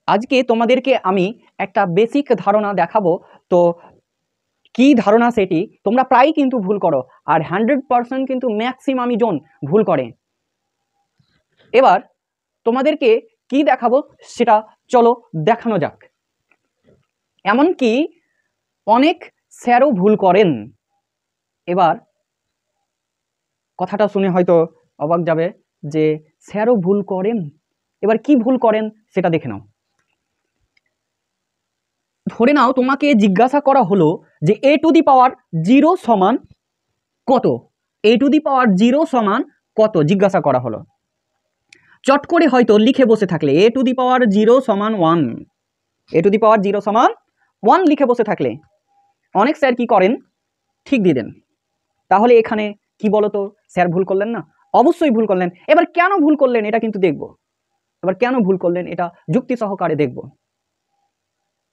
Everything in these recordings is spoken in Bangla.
আজকে তোমাদেরকে আমি একটা বেসিক ধারণা দেখাবো। তো কি ধারণা সেটি তোমরা প্রায় কিন্তু ভুল করো, আর 100% কিন্তু ম্যাক্সিমামই জন ভুল করে। এবার তোমাদেরকে কি দেখাবো সেটা চলো দেখানো যাক। এমনকি অনেক স্যারও ভুল করেন। এবার কথাটা শুনে হয়তো অবাক যাবে যে স্যারও ভুল করেন, এবার কি ভুল করেন সেটা দেখে নাও। ধরে নাও তোমাকে জিজ্ঞাসা করা হলো যে a টু দি পাওয়ার 0 সমান কত, a টু দি পাওয়ার 0 সমান কত জিজ্ঞাসা করা হলো। চট করে হয়তো লিখে বসে থাকলে a টু দি পাওয়ার 0 সমান 1, a টু দি পাওয়ার 0 সমান 1 লিখে বসে থাকলে অনেক স্যার কি করেন, ঠিক দিয়ে দেন। তাহলে এখানে কি বলতো, স্যার ভুল করলেন না? অবশ্যই ভুল করলেন। এবার কেন ভুল করলেন এটা কিন্তু দেখব। এবার কেন ভুল করলেন এটা যুক্তি সহকারে দেখব।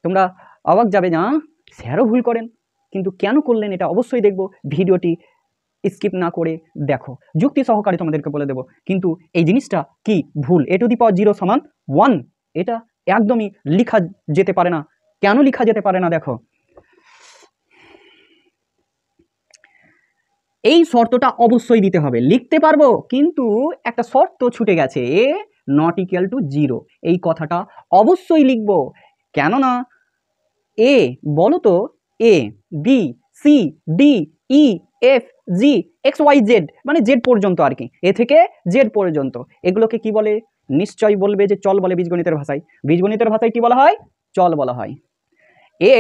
তোমরা অবাক যাবে, না স্যারও ভুল করেন কিন্তু কেন করলেন এটা অবশ্যই দেখব। ভিডিওটি স্কিপ না করে দেখো, যুক্তি সহকারে তোমাদেরকে বলে দেব। কিন্তু এই জিনিসটা কি ভুল, a টু দি পাওয়ার 0 সমান 1 এটা একদমই লেখা যেতে পারে না। কেন লেখা যেতে পারে না দেখো, এই শর্তটা অবশ্যই দিতে হবে। লিখতে পারবো কিন্তু একটা শর্ত ছুটে গেছে, এ নট ইকুয়াল টু 0, এই কথাটা অবশ্যই লিখবো। কেননা এ বলো তো, A B C D E F G X Y Z, মানে জেড পর্যন্ত আর কি, এ থেকে জেড পর্যন্ত, এগুলোকে কি বলে? নিশ্চয়ই বলবে যে চল বলে বীজগণিতের ভাষায়। বীজগণিতের ভাষায় কি বলা হয়? চল বলা হয়। এ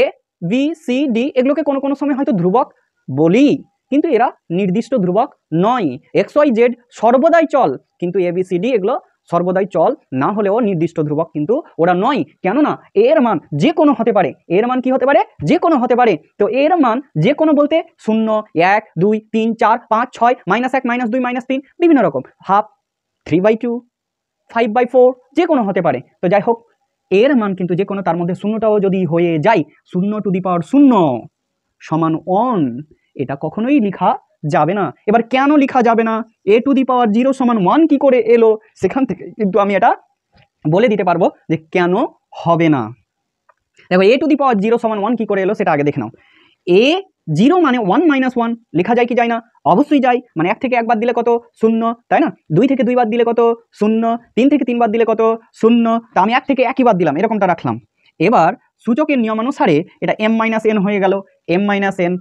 বি সি ডি এগুলোকে কোনো কোনো সময় হয়তো ধ্রুবক বলি, কিন্তু এরা নির্দিষ্ট ধ্রুবক নয়। এক্স ওয়াই জেড সর্বদাই চল, কিন্তু এ বি সি ডি এগুলো সর্বদাই চল না হলেও নির্দিষ্ট ধ্রুবক কিন্তু ওরা নয়। কেননা এর মান যে কোনো হতে পারে, এর মান কি হতে পারে? যে কোনো হতে পারে। তো এর মান যে কোনো বলতে 0, 1, 2, 3, 4, 5, 6, -1, -2, -3 বিভিন্ন রকম, হাফ, 3/2, 5/4 যে কোনো হতে পারে। তো যাই হোক, এর মান কিন্তু যে কোনো, তার মধ্যে শূন্যটাও যদি হয়ে যায়, 0 টু দি পাওয়ার 0 সমান 1, এটা কখনোই লেখা যাবে না। এবার কেন লেখা যাবে না, a টু দি পাওয়ার 0 সমান 1 কি করে এলো, সেখান থেকে কিন্তু আমি এটা বলে দিতে পারবো যে কেন হবে না। দেখো a টু দি পাওয়ার 0 সমান 1 কি করে এলো সেটা আগে দেখে নাও। a 0 মানে 1 - 1 লেখা যায় কি যায় না? অবশ্যই যায়। মানে 1 থেকে 1 বাদ দিলে কত? 0, তাই না? 2 থেকে 2 বাদ দিলে কত? 0, 3 থেকে 3 বাদ দিলে কত? 0। তা আমি 1 থেকে 1ই বাদ দিলাম, এরকমটা রাখলাম। এবার সূচকের নিয়মানুসারে এটা m - n হয়ে গেল। m - n,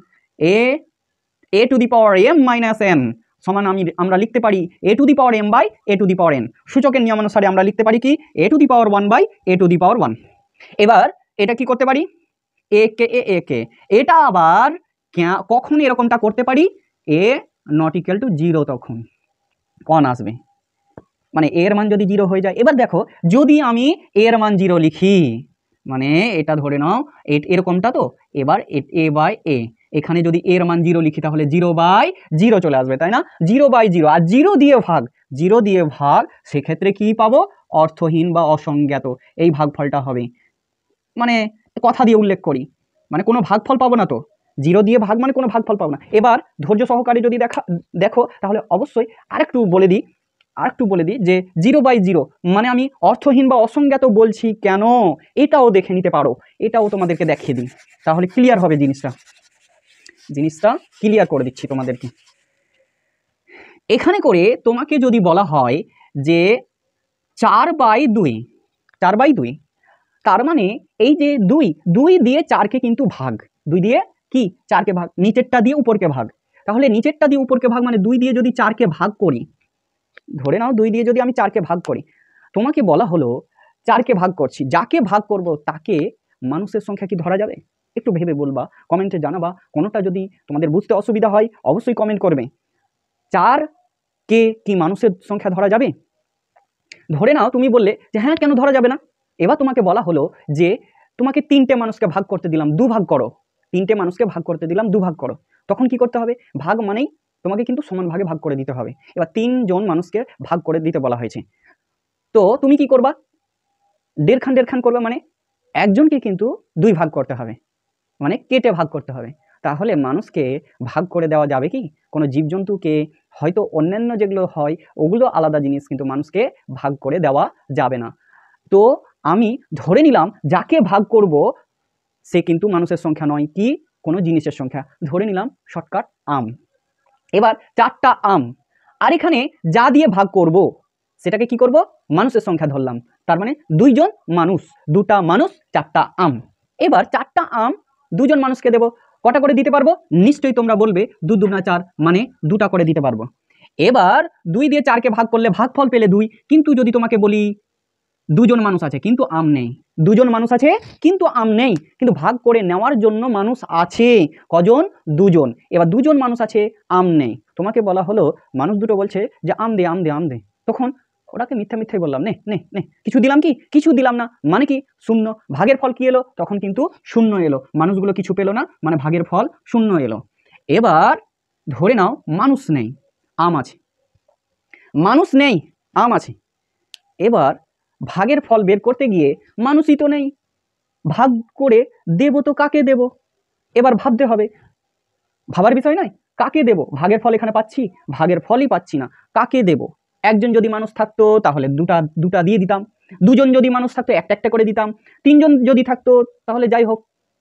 a to the power m - n সমান আমরা লিখতে পারি a to the power m by a to the power n। সূচকের নিয়মানুসারে আমরা লিখতে পারি কি a to the power 1 by a to the power 1। এবার এটা কি করতে পারি, একে এটা আবার কখন এরকমটা করতে পারি, এ নট ইকুয়াল টু 0, তখন কন আসবে, মানে এর মান যদি 0 হয়ে যায়। এবার দেখো যদি আমি এর মান 0 লিখি, মানে এটা ধরে নাও এরকমটা, তো এবার এ বাই এ, এখানে যদি এর মান 0 লিখি তাহলে 0/0 চলে আসবে, তাই না? 0/0 আর 0 দিয়ে ভাগ, 0 দিয়ে ভাগ, সেক্ষেত্রে কি পাবো? অর্থহীন বা অসংজ্ঞাত এই ভাগফলটা হবে। মানে কথা দিয়ে উল্লেখ করি, মানে কোনো ভাগফল পাবো না। তো 0 দিয়ে ভাগ মানে কোনো ভাগফল পাবো না। এবার ধৈর্য সহকারে যদি দেখো তাহলে অবশ্যই আরেকটু বলে দিই যে 0/0 মানে আমি অর্থহীন বা অসংজ্ঞাত বলছি কেন, এটাও দেখে নিতে পারো। এটাও তোমাদেরকে দেখিয়ে দিই, তাহলে ক্লিয়ার হবে জিনিসটা ক্লিয়ার করে দিচ্ছি তোমাদেরকে। এখানে করে তোমাকে যদি বলা হয় যে 4/2, তার মানে এই যে 2 দিয়ে 4কে কিন্তু ভাগ, 2 দিয়ে কি 4কে ভাগ, নিচেরটা দিয়ে উপরকে ভাগ। তাহলে নিচেরটা দিয়ে উপরকে ভাগ মানে 2 দিয়ে যদি 4কে ভাগ করি, ধরে নাও 2 দিয়ে যদি আমি 4কে ভাগ করি, তোমাকে বলা হলো 4কে ভাগ করছি, যাকে ভাগ করব তাকে মানুষের সংখ্যা কি ধরা যাবে? একটু ভেবে বলবা, কমেন্টে জানাবা। কোনোটা যদি তোমাদের বুঝতে অসুবিধা হয় অবশ্যই কমেন্ট করবে। 4কে কি মানুষের সংখ্যা ধরা যাবে? ধরে নাও তুমি বললে যে হ্যাঁ, কেন ধরা যাবে না। এবার তোমাকে বলা হলো যে তোমাকে 3টে মানুষকে ভাগ করতে দিলাম, 2 ভাগ করো। 3টে মানুষকে ভাগ করতে দিলাম, 2 ভাগ করো। তখন কি করতে হবে? ভাগ মানেই তোমাকে কিন্তু সমান ভাগে ভাগ করে দিতে হবে। এবার 3 জন মানুষকে ভাগ করে দিতে বলা হয়েছে, তো তুমি কি করবা? দেড়খান করবে, মানে একজনকে কিন্তু 2 ভাগ করতে হবে, মানে কেটে ভাগ করতে হবে। তাহলে মানুষকে ভাগ করে দেওয়া যাবে কি? কোনো জীবজন্তুকে, হয়তো অন্যান্য যেগুলো হয় ওগুলো আলাদা জিনিস, কিন্তু মানুষকে ভাগ করে দেওয়া যাবে না। তো আমি ধরে নিলাম যাকে ভাগ করব সে কিন্তু মানুষের সংখ্যা নয়, কি কোনো জিনিসের সংখ্যা। ধরে নিলাম শর্টকাট আম। এবার 4টা আম, আর এখানে যা দিয়ে ভাগ করব সেটাকে কি করব, মানুষের সংখ্যা ধরলাম। তার মানে 2জন মানুষ, 2টা মানুষ 4টা আম। এবার 4টা আম 2জন মানুষকে দেব, কটা করে দিতে পারবো? নিশ্চয়ই তোমরা বলবে 2 দুগুণা 4, মানে 2টা করে দিতে পারবো। এবার 2 দিয়ে 4কে ভাগ করলে ভাগফল পেলে 2, কিন্তু যদি তোমাকে বলি 2জন মানুষ আছে কিন্তু আম নেই, 2জন মানুষ আছে কিন্তু আম নেই, কিন্তু ভাগ করে নেওয়ার জন্য মানুষ আছে কজন? 2জন। এবার 2জন মানুষ আছে, আম নেই, তোমাকে বলা হলো মানুষ দুটো বলছে যে আম দে আম দে আম দে, তখন ওটাকে মিথ্যা মিথ্যাই বললাম, নে নে নে, কিছু দিলাম কি? কিছু দিলাম না, মানে কি? শূন্য। ভাগের ফল কি এলো? তখন কিন্তু শূন্য এলো, মানুষগুলো কিছু পেলো না, মানে ভাগের ফল শূন্য এলো। এবার ধরে নাও মানুষ নেই, আম আছে, মানুষ নেই, আম আছে। এবার ভাগের ফল বের করতে গিয়ে মানুষই তো নেই, ভাগ করে দেব তো কাকে দেব? এবার ভাবতে হবে, ভাবার বিষয় নয়, কাকে দেব? ভাগের ফল এখানে পাচ্ছি, ভাগের ফলই পাচ্ছি না, কাকে দেব? একজন যদি মানুষ থাকতো তাহলে দুটা দিয়ে দিতাম, 2জন যদি মানুষ থাকতো একটা একটা করে দিতাম, 3জন যদি থাকতো তাহলে যাই হোক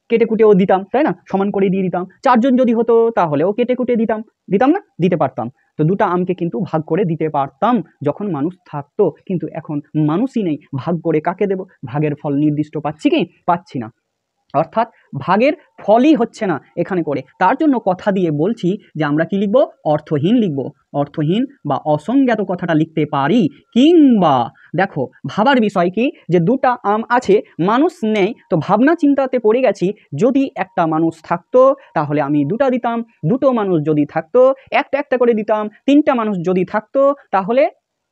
কেটে কুটেও দিতাম, তাই না? সমান করে দিয়ে দিতাম। 4জন যদি হতো তাহলেও কেটে কুটে দিতাম, দিতাম না? দিতে পারতাম। তো 2টা আমকে কিন্তু ভাগ করে দিতে পারতাম যখন মানুষ থাকতো, কিন্তু এখন মানুষই নেই, ভাগ করে কাকে দেব? ভাগের ফল নির্দিষ্ট পাচ্ছি কি? পাচ্ছি না, অর্থাৎ ভাগের ফলই হচ্ছে না এখানে করে। তার জন্য কথা দিয়ে বলছি যে আমরা কি লিখব? অর্থহীন লিখব। অর্থহীন বা অসংজ্ঞাত কথাটা লিখতে পারি। কিংবা দেখো ভাবার বিষয় কি, যে 2টা আম আছে, মানুষ নেই, তো ভাবনা চিন্তাতে পড়ে গেছি, যদি একটা মানুষ থাকতো তাহলে আমি 2টা দিতাম, 2টো মানুষ যদি থাকতো একটা একটা করে দিতাম, 3টা মানুষ যদি থাকতো তাহলে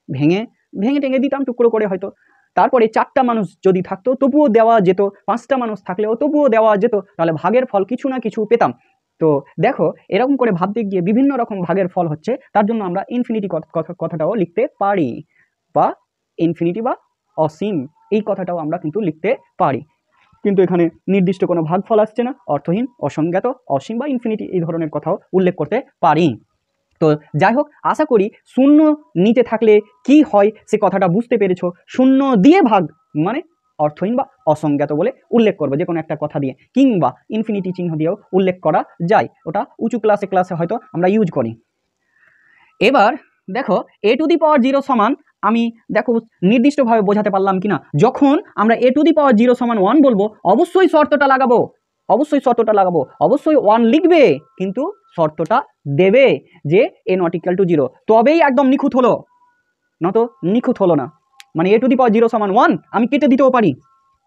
ভেঙে ভেঙে টেঙে দিতাম টুকরো করে হয়তো। তারপরে 4টা মানুষ যদি থাকতো তবুও দেওয়া যেত, 5টা মানুষ থাকলেও তবুও দেওয়া যেত, তাহলে ভাগের ফল কিছু না কিছু পেতাম। তো দেখো এরকম করে ভাবতে গিয়ে বিভিন্ন রকম ভাগের ফল হচ্ছে, তার জন্য আমরা ইনফিনিটি কথাটাও লিখতে পারি, বা ইনফিনিটি বা অসীম এই কথাটাও আমরা কিন্তু লিখতে পারি। কিন্তু এখানে নির্দিষ্ট কোনো ভাগফল আসছে না, অর্থহীন, অসংজ্ঞাত, অসীম বা ইনফিনিটি এই ধরনের কথাও উল্লেখ করতে পারি। তো যাই হোক, আশা করি শূন্য নিচে থাকলে কি হয় সে কথাটা বুঝতে পেরেছো। শূন্য দিয়ে ভাগ মানে অর্থহীন বা অসংজ্ঞাত বলে উল্লেখ করবো যে কোনো একটা কথা দিয়ে, কিংবা ইনফিনিটি চিহ্ন দিয়েও উল্লেখ করা যায়, ওটা উঁচু ক্লাসে হয়তো আমরা ইউজ করি। এবার দেখো a⁴ সমান, আমি দেখো নির্দিষ্টভাবে বোঝাতে পারলাম কিনা, যখন আমরা a⁴ সমান 1 বলবো অবশ্যই শর্তটা লাগাবো, অবশ্যই শর্তটা লাগাবো, অবশ্যই 1 লিখবে, কিন্তু শর্তটা দেবে যে a≠0, তবেই একদম নিখুঁত হলো, নয়তো নিখুঁত হলো না। মানে a⁴ সমান 1 আমি কেটে দিতেও পারি,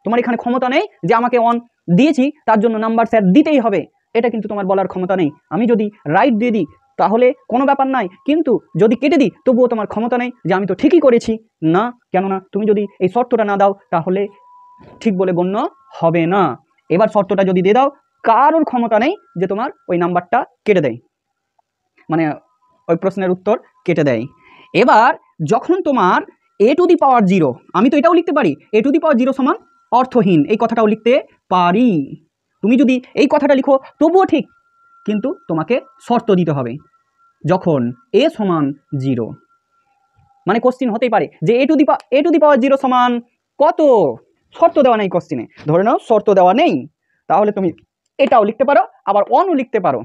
তোমার এখানে ক্ষমতা নেই যে আমাকে 1 দিয়েছি তার জন্য নাম্বার স্যার দিতেই হবে, এটা কিন্তু তোমার বলার ক্ষমতা নেই। আমি যদি রাইট দিয়ে দিই তাহলে কোনো ব্যাপার নাই, কিন্তু যদি কেটে দিই তবুও তোমার ক্ষমতা নেই যে আমি তো ঠিকই করেছি, না, কেননা তুমি যদি এই শর্তটা না দাও তাহলে ঠিক বলে গণ্য হবে না। এবার শর্তটা যদি দিয়ে দাও, কারোর ক্ষমতা নেই যে তোমার ওই নাম্বারটা কেটে দেয়, মানে ওই প্রশ্নের উত্তর কেটে দেয়। এবার যখন তোমার a⁴, আমি তো এটাও লিখতে পারি a⁴ সমান অর্থহীন, এই কথাটাও লিখতে পারি। তুমি যদি এই কথাটা লিখো তবুও ঠিক, কিন্তু তোমাকে শর্ত দিতে হবে যখন a সমান 0, মানে কোশ্চিন হতেই পারে যে a⁴ সমান কত, শর্ত দেওয়া নেই কোশ্চিনে, ধরে নাও শর্ত দেওয়া নেই, তাহলে তুমি এটাও লিখতে পারো আবার অনও লিখতে পারো।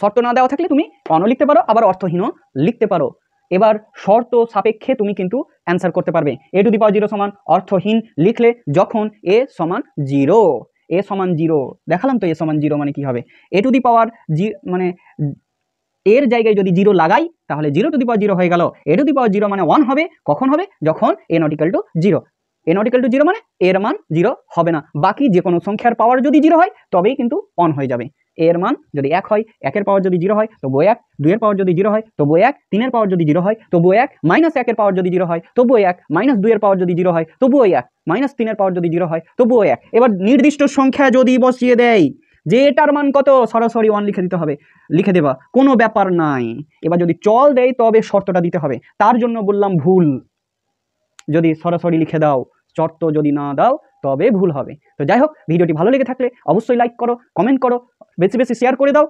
শর্ত না দেওয়া থাকলে তুমি অনও লিখতে পারো আবার অর্থহীনও লিখতে পারো। এবার শর্ত সাপেক্ষে তুমি কিন্তু অ্যান্সার করতে পারবে। a⁴ সমান অর্থহীন লিখলে যখন a সমান 0, a সমান 0 দেখালাম তো, a সমান 0 মানে কি হবে, মানে এর জায়গায় যদি 0 লাগাই তাহলে 0⁴ হয়ে গেল, a⁴ মানে 1 হবে, কখন হবে, যখন a⁻0, a⁻0 মানে এর মান 0 হবে না, বাকি যে কোনো সংখ্যার পাওয়ার যদি 0 হয় তবেই কিন্তু অন হয়ে যাবে। এর মান যদি 1 হয়, 1-এর পাওয়ার যদি 0 হয় তবুও 1, 2-এর পাওয়ার যদি 0 হয় তবুও 1, 3-এর পাওয়ার যদি 0 হয় তবুও 1, -1-এর পাওয়ার যদি 0 হয় তবুও 1, -2-এর পাওয়ার যদি 0 হয় তবুও 1, -3-এর পাওয়ার যদি 0 হয় তবুও 1। এবার নির্দিষ্ট সংখ্যা যদি বসিয়ে দেয় যে এটার মান কত, সরাসরি 1 লিখে দিতে হবে, লিখে দেবা, কোনো ব্যাপার নাই। এবার যদি চল দেয় তবে শর্তটা দিতে হবে, তার জন্য বললাম ভুল, যদি সরাসরি লিখে দাও, শর্ত যদি না দাও তবে ভুল হবে। তো যাই হোক, ভিডিওটি ভালো লেগে থাকলে অবশ্যই লাইক করো, কমেন্ট করো, বেশি বেশি শেয়ার করে দাও।